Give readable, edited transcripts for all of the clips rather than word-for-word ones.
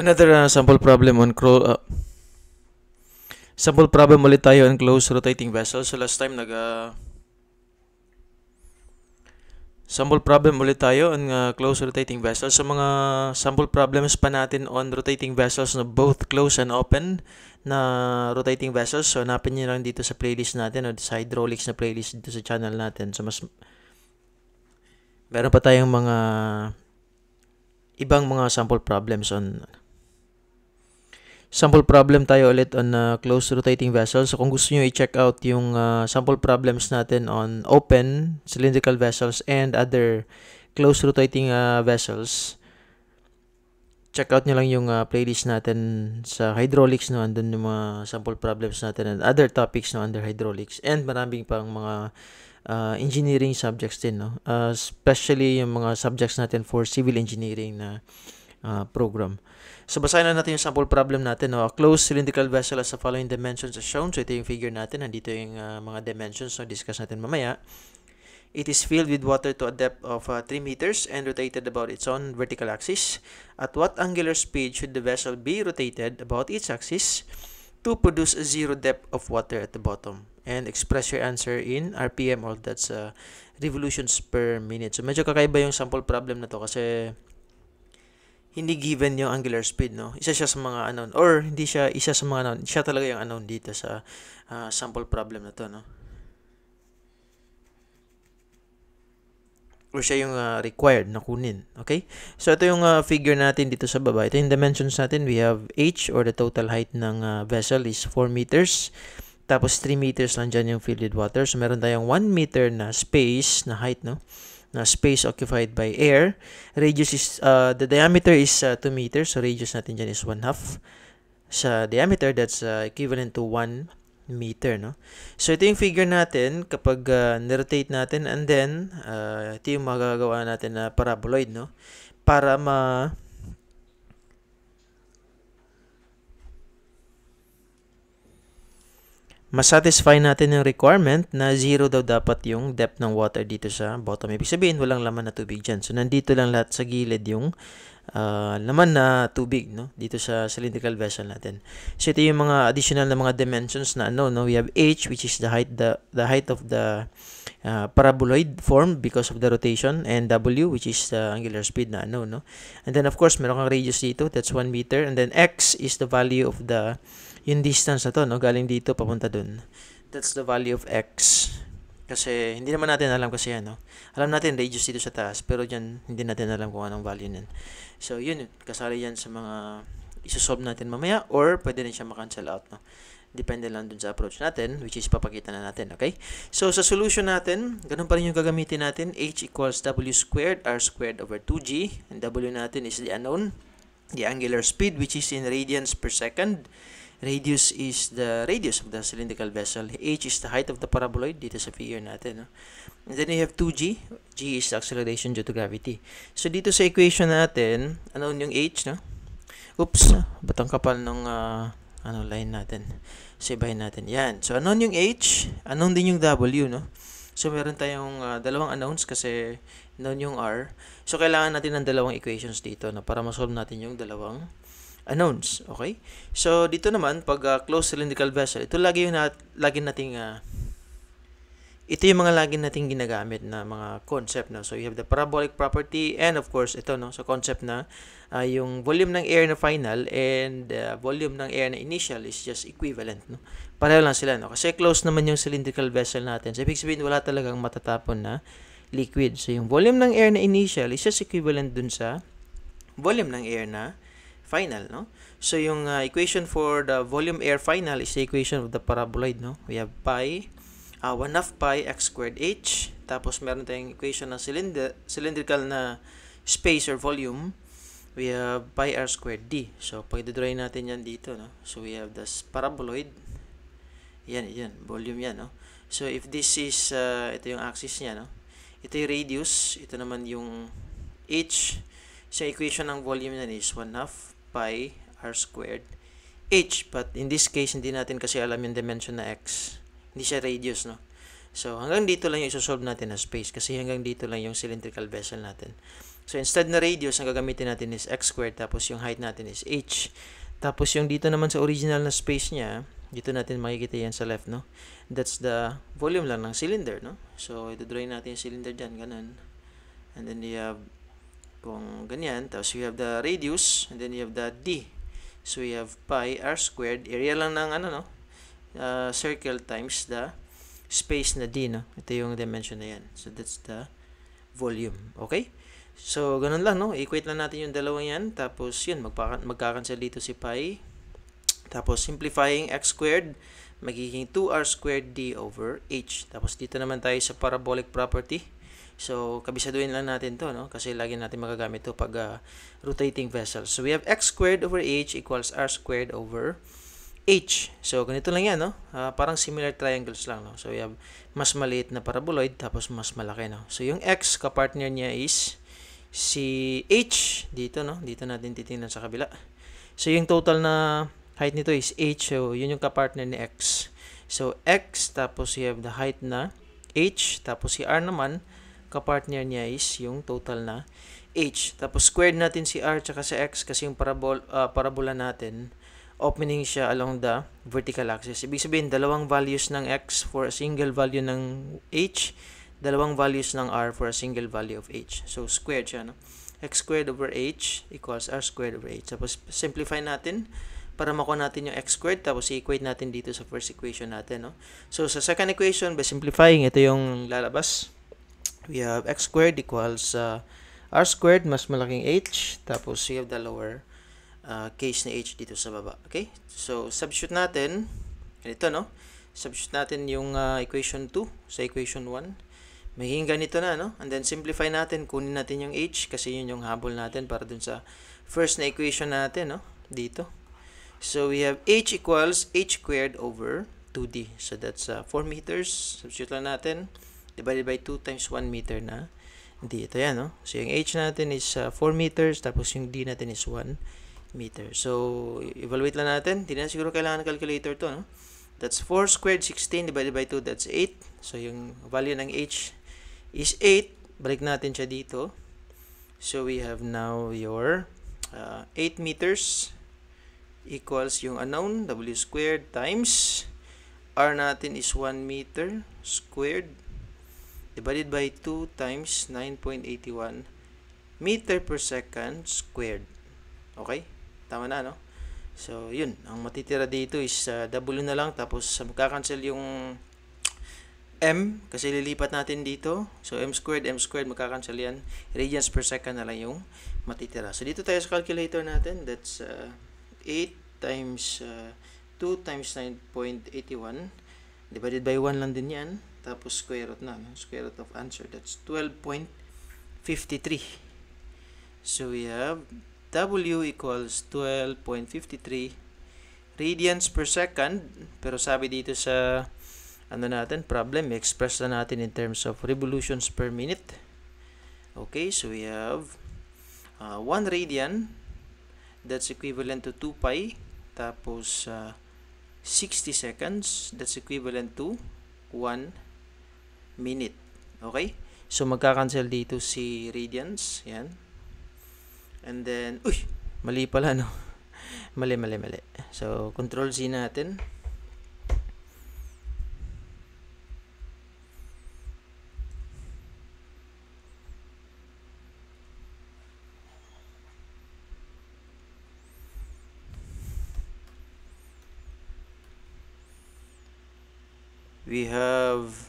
Another sample problem ulit tayo on closed rotating vessel. So last time sample problem ulit tayo on closed rotating vessel. So mga sample problems pa natin on rotating vessels na both closed and open na rotating vessels. So hanapin niyo lang dito sa playlist natin o sa hydraulics na playlist dito sa channel natin. So meron pa tayong mga ibang mga sample problems on sample problem tayo ulit on closed rotating vessels. So kung gusto niyo i-check out yung sample problems natin on open cylindrical vessels and other closed rotating vessels, check out niyo lang yung playlist natin sa hydraulics, no? Andun yung mga sample problems natin and other topics, no, under hydraulics, and maraming pang mga engineering subjects din, no? Especially yung mga subjects natin for civil engineering na program. So, basahin na natin yung sample problem natin. No? A closed cylindrical vessel has the following dimensions as shown. So, ito yung figure natin. Nandito yung mga dimensions. So, discuss natin mamaya. It is filled with water to a depth of 3 meters and rotated about its own vertical axis. At what angular speed should the vessel be rotated about its axis to produce a zero depth of water at the bottom? And express your answer in RPM, or that's revolutions per minute. So, medyo kakaiba yung sample problem na to kasi hindi given yung angular speed, no? Isa siya sa mga unknown, or hindi siya isa sa mga unknown. Siya talaga yung unknown dito sa sample problem na to, no? Or siya yung required na kunin, okay? So, ito yung figure natin dito sa baba. Ito yung dimensions natin. We have H, or the total height ng vessel is 4 meters. Tapos, 3 meters lang dyan yung filled with water. So, meron tayong 1 meter na space, na height, no? Na space occupied by air. Radius is, the diameter is 2 meters. So, radius natin dyan is 1/2. Sa diameter, that's equivalent to 1 meter, no? So, ito yung figure natin kapag nirotate natin, and then, ito yung magagawa natin na paraboloid, no? Para masatisfy natin yung requirement na zero daw dapat yung depth ng water dito sa bottom. Ibig sabihin, walang laman na tubig dyan. So, nandito lang lahat sa gilid yung laman na tubig, no? Dito sa cylindrical vessel natin. So, ito yung mga additional na mga dimensions na ano, no? We have H, which is the height of the paraboloid formed because of the rotation, and W, which is the angular speed na ano, no? And then, of course, meron kang radius dito. That's 1 meter. And then, X is the value of yung distance na to, no? Galing dito, papunta dun. That's the value of X. Kasi, hindi naman natin alam kasi yan, no? Alam natin, radius dito sa taas, pero dyan, hindi natin alam kung anong value nun. So, yun, kasali yan sa mga isosolve natin mamaya, or pwede rin siya makancel out, no? Depende lang dun sa approach natin, which is papakita na natin, okay? So, sa solution natin, ganun pa rin yung gagamitin natin. H equals W squared, R squared over 2G. And W natin is the unknown. The angular speed, which is in radians per second. Radius is the radius of the cylindrical vessel. H is the height of the paraboloid dito sa figure natin, no? And then we have 2G. G is the acceleration due to gravity. So, dito sa equation natin, ano yung H, no? Oops, ba't ang kapal ng line natin? So, ibahin natin. Yan. So, ano yung H? Ano din yung W, no? So, meron tayong dalawang unknowns kasi known yung R. So, kailangan natin ng dalawang equations dito, no? Para masolve natin yung dalawang unknowns, okay? So, dito naman, pag closed cylindrical vessel, ito lagi yung ito yung mga lagi nating ginagamit na mga concept, no? So, you have the parabolic property, and of course, ito, no? So, concept na yung volume ng air na final and volume ng air na initial is just equivalent, no? Pareho lang sila, no? Kasi closed naman yung cylindrical vessel natin. So, ibig sabihin, wala talagang matatapon na liquid. So, yung volume ng air na initial is just equivalent dun sa volume ng air na final, no? So, yung equation for the volume air final is the equation of the paraboloid, no? We have pi, 1/2 pi x squared h. Tapos, meron tayong equation ng cylindrical na space or volume. We have pi r squared d. So, pag-drawing natin yan dito, no? So, we have this paraboloid. Yan, volume yan, no? So, if this is, ito yung axis niya, no? Ito yung radius. Ito naman yung h. So, equation ng volume yan is 1/2 pi r squared h, but in this case hindi natin kasi alam yung dimension na x, hindi siya radius, no? So hanggang dito lang yung isosolve natin na space kasi hanggang dito lang yung cylindrical vessel natin. So, instead na radius, ang gagamitin natin is x squared, tapos yung height natin is h. Tapos, yung dito naman sa original na space niya, dito natin makikita yan sa left, no? That's the volume lang ng cylinder, no? So, ito-draw natin yung cylinder dyan, ganun. And then, you have, kung ganyan, tapos you have the radius, and then you have the d. So, you have pi r squared, area lang ng, no? Circle times the space na d, no? Ito yung dimension na yan. So, that's the volume. Okay? So, ganun lang, no? Equate lang natin yung dalawang yan. Tapos, yun, magkakancel dito si pi. Tapos, simplifying x squared, magiging 2r squared d over h. Tapos, dito naman tayo sa parabolic property. So, kabisaduhin lang natin to, no? Kasi lagi natin magagamit to pag rotating vessel. So, we have x squared over h equals r squared over h. So, ganito lang yan, no? Parang similar triangles lang, no? So, we have mas maliit na paraboloid, tapos mas malaki, no? So, yung x, kapartner niya is si h dito, no? Dito natin titingnan sa kabila. So, yung total na height nito is h. So, yun yung kapartner ni x. So, x, tapos you have the height na h. Tapos, si r naman, kapartner niya is yung total na h. Tapos, squared natin si r tsaka si x kasi yung parabola natin, opening siya along the vertical axis. Ibig sabihin, dalawang values ng x for a single value ng h, dalawang values ng r for a single value of h. So, squared siya, no? X squared over h equals r squared over h. Tapos, simplify natin para makuha natin yung x squared. Tapos, i-equate natin dito sa first equation natin, no? So, sa second equation, by simplifying, ito yung lalabas. We have x squared equals r squared, mas malaking h. Tapos, we have the lower case na h dito sa baba. Okay? So, substitute natin. Ganito, no? Substitute natin yung equation 2 sa equation 1. Magiging ganito na, no? And then, simplify natin. Kunin natin yung h kasi yun yung habol natin para dun sa first na equation natin, no? Dito. So, we have h equals h squared over 2d. So, that's 4 meters. Substitute lang natin. Divided by 2 times 1 meter na d. Ito yan, no? So, yung h natin is 4 meters. Tapos, yung d natin is 1 meter. So, evaluate lang natin. Hindi na siguro kailangan ng calculator to, no? That's 4 squared, 16 divided by 2, that's 8. So, yung value ng h is 8. Balik natin siya dito. So, we have now your 8 meters equals yung unknown, w squared times r natin is 1 meter squared divided by 2 times 9.81 meter per second squared. Okay? Tama na, no? So, yun. Ang matitira dito is w na lang. Tapos, magkakancel yung m kasi lilipat natin dito. So, m squared, magkakancel yan. Radians per second na lang yung matitira. So, dito tayo sa calculator natin. That's 8 times 2 times 9.81 divided by 1 lang din yan. Tapos, square root na. No? Square root of answer. That's 12.53. So, we have W equals 12.53 radians per second. Pero sabi dito sa natin, problem, express na natin in terms of revolutions per minute. Okay, so we have 1 radian. That's equivalent to 2 pi. Tapos 60 seconds. That's equivalent to 1 minute. Okay? So magka-cancel dito si radians. Yan. And then, mali pala, no? Mali. So, control Z natin. We have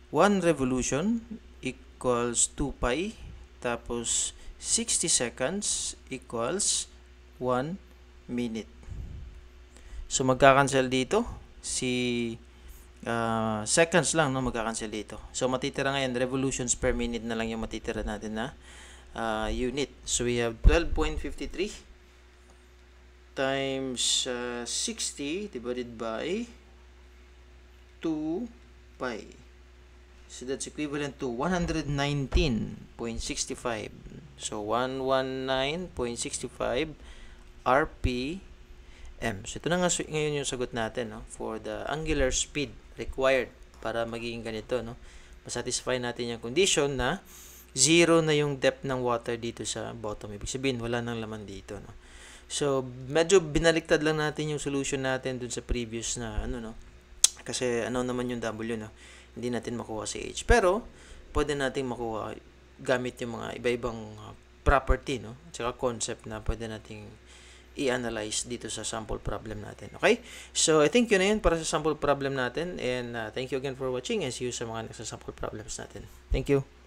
one revolution equals 2 pi, tapos 60 seconds equals 1 minute. So, magkakancel dito. Si seconds lang, no? Magkakancel dito. So, matitira ngayon, revolutions per minute na lang yung matitira natin na unit. So, we have 12.53 times 60 divided by 2 pi. So, that's equivalent to 119.65. So, 119.65 RPM. So, ito na nga ngayon yung sagot natin, no? For the angular speed required para maging ganito, no? Masatisfy natin yung condition na 0 na yung depth ng water dito sa bottom. Ibig sabihin, wala nang laman dito, no? So, medyo binaliktad lang natin yung solution natin dun sa previous na, no? Kasi ano naman yung W, no? Hindi natin makuha si H. Pero, pwede natin makuha gamit yung mga iba-ibang property, no? At saka concept na pwede nating i-analyze dito sa sample problem natin. Okay? So, I think yun na yun para sa sample problem natin. And thank you again for watching and see you sa mga next sample problems natin. Thank you.